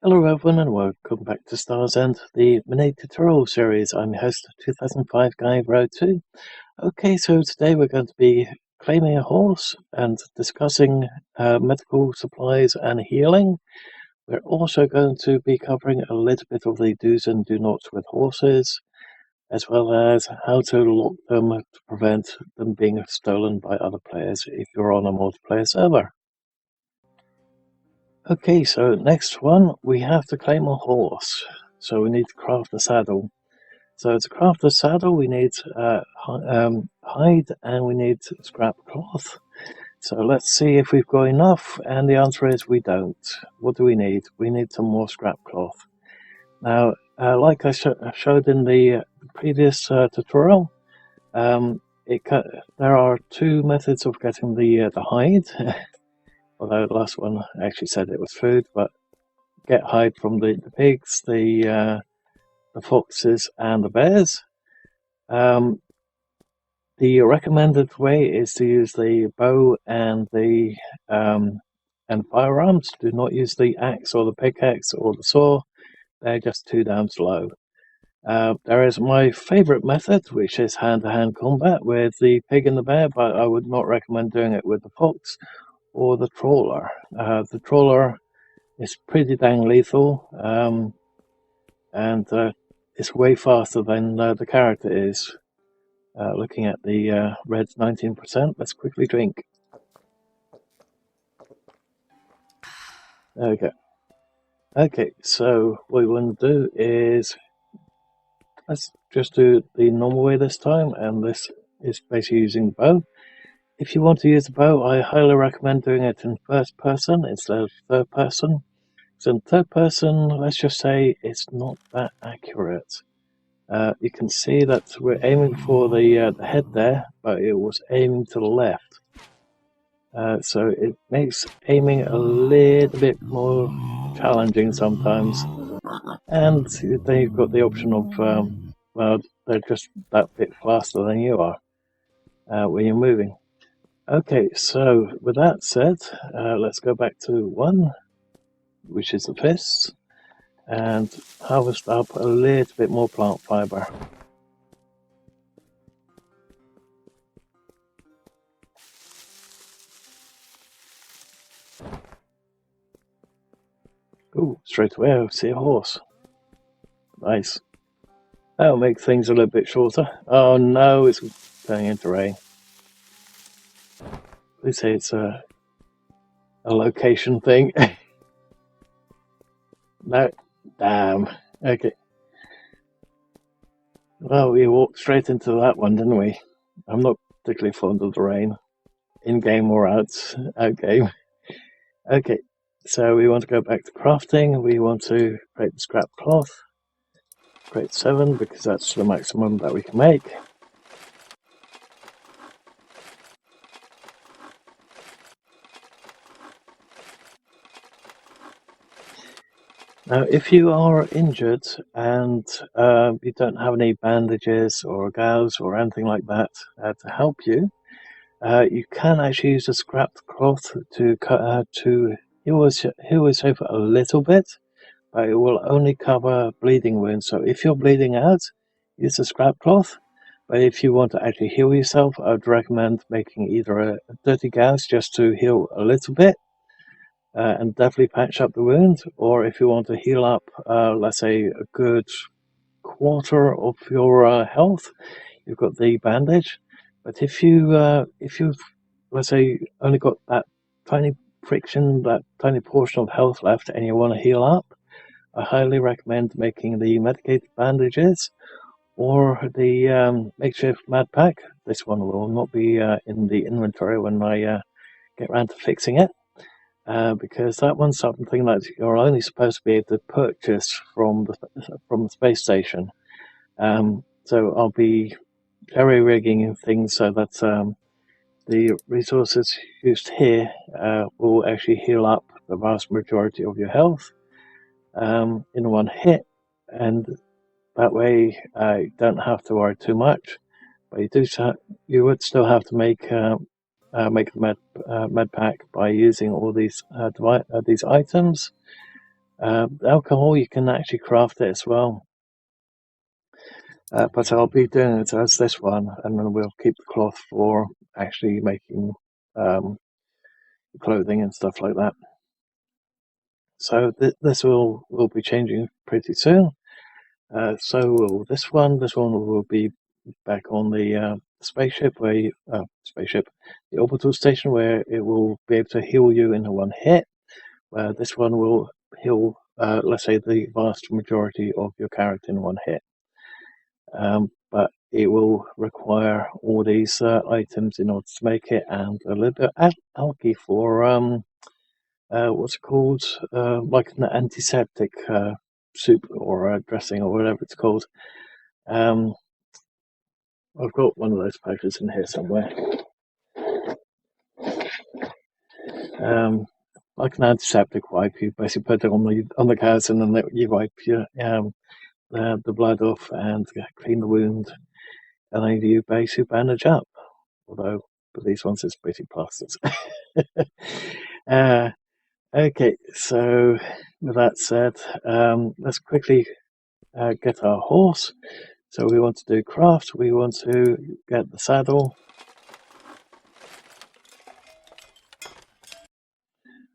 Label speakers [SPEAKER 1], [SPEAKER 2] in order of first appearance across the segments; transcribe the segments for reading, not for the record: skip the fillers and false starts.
[SPEAKER 1] Hello everyone and welcome back to Stars End, the mini tutorial series. I'm your host, 2005 Guy Road 2. Okay, so today we're going to be claiming a horse and discussing medical supplies and healing. We're also going to be covering a little bit of the do's and do nots with horses, as well as how to lock them to prevent them being stolen by other players if you're on a multiplayer server. Okay, so next one, we have to claim a horse. So we need to craft a saddle. So to craft a saddle, we need hide and we need scrap cloth. So let's see if we've got enough, and the answer is we don't. What do we need? We need some more scrap cloth. Now, like I showed in the previous tutorial, there are two methods of getting the hide. Although the last one actually said it was food, but get hide from the pigs, the foxes, and the bears. The recommended way is to use the bow and the and firearms. Do not use the axe or the pickaxe or the saw. They're just too damn slow. There is my favorite method, which is hand-to-hand combat with the pig and the bear, but I would not recommend doing it with the fox or the trawler. The trawler is pretty dang lethal, and it's way faster than the character is. Looking at the red 19%, let's quickly drink. There we go. Okay, so what we want to do is, let's just do the normal way this time, and this is basically using the bow. If you want to use the bow, I highly recommend doing it in first person instead of third person. So in third person, let's just say it's not that accurate. You can see that we're aiming for the head there, but it was aiming to the left. So it makes aiming a little bit more challenging sometimes. And then you've got the option of, well, they're just that bit faster than you are when you're moving. Okay, so with that said, let's go back to 1, which is the fists, and harvest up a little bit more plant fiber. Ooh, straight away I see a horse. Nice. That'll make things a little bit shorter. Oh no, it's turning into rain. Please say it's a location thing. No, damn. Okay. Well, we walked straight into that one, didn't we? I'm not particularly fond of the rain, in-game or out-game. Okay, so we want to go back to crafting. We want to create the scrap cloth. Create 7 because that's the maximum that we can make. Now, if you are injured and you don't have any bandages or gauze or anything like that to help you, you can actually use a scrapped cloth to heal yourself a little bit, but it will only cover bleeding wounds. So if you're bleeding out, use a scrap cloth. But if you want to actually heal yourself, I would recommend making either a dirty gauze just to heal a little bit, and definitely patch up the wound, or if you want to heal up, let's say a good quarter of your health, you've got the bandage. But if you've, let's say, only got that tiny friction, that tiny portion of health left, and you want to heal up, I highly recommend making the medicated bandages or the makeshift med pack. This one will not be in the inventory when I get around to fixing it. Because that one's something that you're only supposed to be able to purchase from the space station. So I'll be jerry rigging things so that the resources used here will actually heal up the vast majority of your health in one hit, and that way you don't have to worry too much. But you would still have to make a med pack by using all these items. Alcohol, you can actually craft it as well. But I'll be doing it as this one, and then we'll keep the cloth for actually making um, clothing and stuff like that. So this will be changing pretty soon. So will this one. This one will be back on the spaceship, the orbital station, where it will be able to heal you in one hit. Where this one will heal, let's say, the vast majority of your character in one hit. But it will require all these items in order to make it, and a little bit of algae for what's it called, like an antiseptic soup or dressing or whatever it's called. I've got one of those packets in here somewhere. Um, like an antiseptic wipe, you basically put it on the cows, and then you wipe your the blood off and clean the wound, and then you basically bandage up. Although for these ones, it's pretty plasters. uh, okay, so with that said, let's quickly get our horse. So we want to do craft. We want to get the saddle.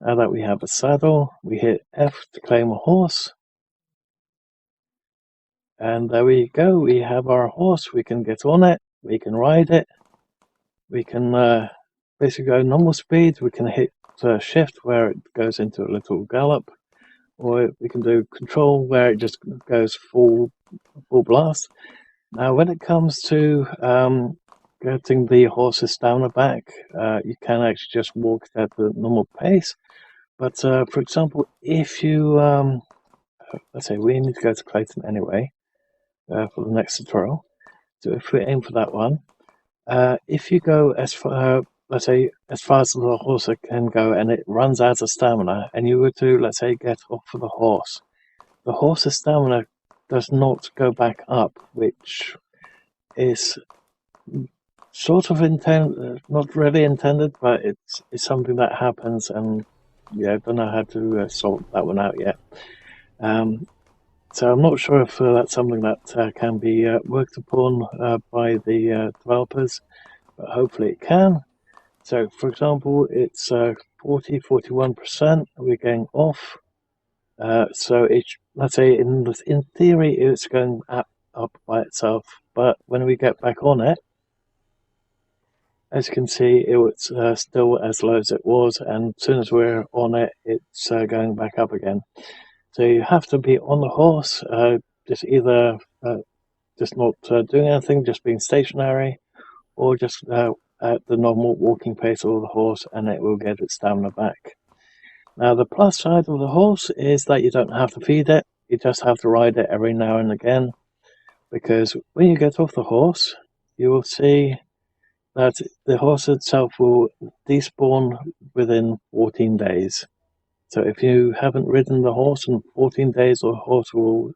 [SPEAKER 1] Now that we have a saddle, we hit F to claim a horse. And there we go. We have our horse. We can get on it. We can ride it. We can basically go normal speed. We can hit shift where it goes into a little gallop. Or we can do control where it just goes full blast. Now, when it comes to getting the horse's stamina back, you can actually just walk at the normal pace. But for example, if you let's say we need to go to Clayton anyway for the next tutorial. So if we aim for that one, if you go as far, let's say as fast as the horse can go, and it runs out of stamina, and you were to, let's say, get off of the horse's stamina does not go back up, which is sort of not really intended, but it's something that happens, and yeah, I don't know how to sort that one out yet. So I'm not sure if that's something that can be worked upon by the developers, but hopefully it can. So, for example, it's 41%. We're going off. So let's say in theory it's going up by itself, but when we get back on it, as you can see, it's still as low as it was, and as soon as we're on it, it's going back up again. So you have to be on the horse, just either just not doing anything, just being stationary, or just at the normal walking pace of the horse, and it will get its stamina back. Now, the plus side of the horse is that you don't have to feed it, you just have to ride it every now and again, because when you get off the horse, you will see that the horse itself will despawn within 14 days. So if you haven't ridden the horse in 14 days, the horse will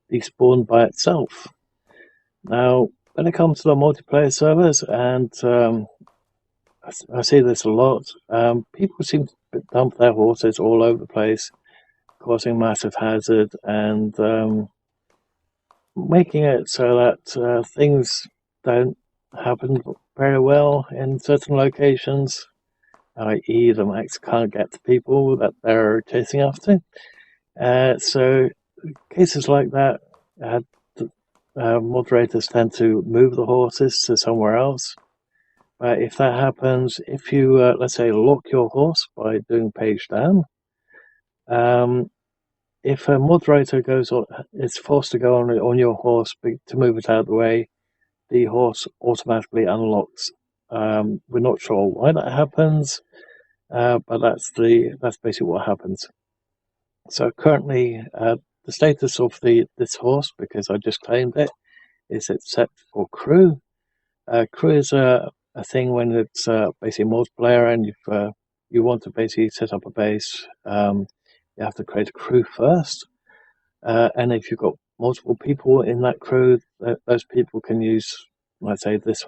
[SPEAKER 1] despawn by itself. Now, when it comes to the multiplayer servers, and I see this a lot, people seem to dump their horses all over the place, causing massive hazard and making it so that things don't happen very well in certain locations, i.e. the max can't get to people that they're chasing after. So cases like that, moderators tend to move the horses to somewhere else. But if that happens, if you, let's say, lock your horse by doing page down, if a moderator is forced to go on your horse to move it out of the way, the horse automatically unlocks. We're not sure why that happens, but that's basically what happens. So currently, the status of this horse, because I just claimed it, is it's set for crew. Crew is a thing when it's basically multiplayer, and if you want to basically set up a base, you have to create a crew first. And if you've got multiple people in that crew, those people can use, let's say, this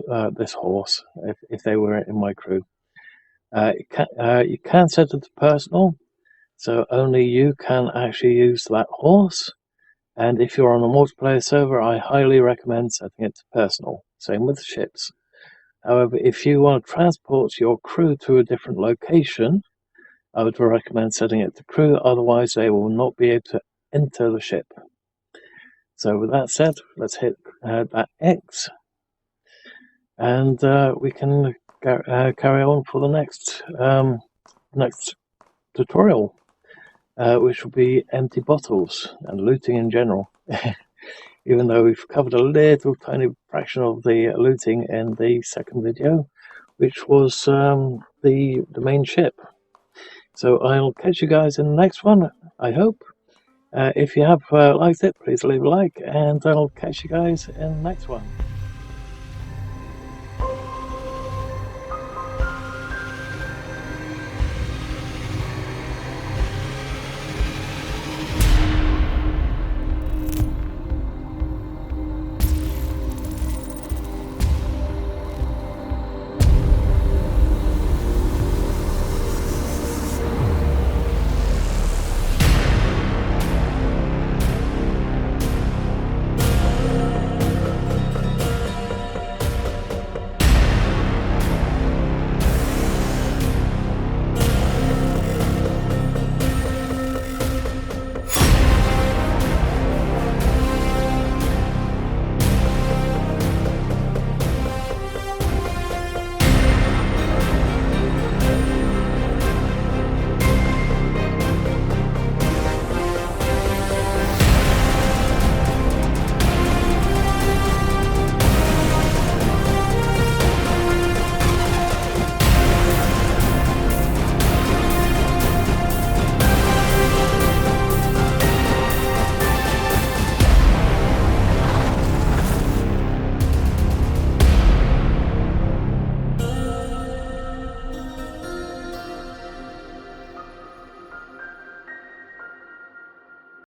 [SPEAKER 1] horse if they were in my crew. You can set it to personal. So only you can actually use that horse. And if you're on a multiplayer server, I highly recommend setting it to personal. Same with ships. However, if you want to transport your crew to a different location, I would recommend setting it to crew, otherwise they will not be able to enter the ship. So with that said, let's hit that X, and we can carry on for the next tutorial, which will be empty bottles and looting in general. Even though we've covered a little tiny fraction of the looting in the second video, which was the main ship. So I'll catch you guys in the next one, I hope. If you have liked it, please leave a like, and I'll catch you guys in the next one.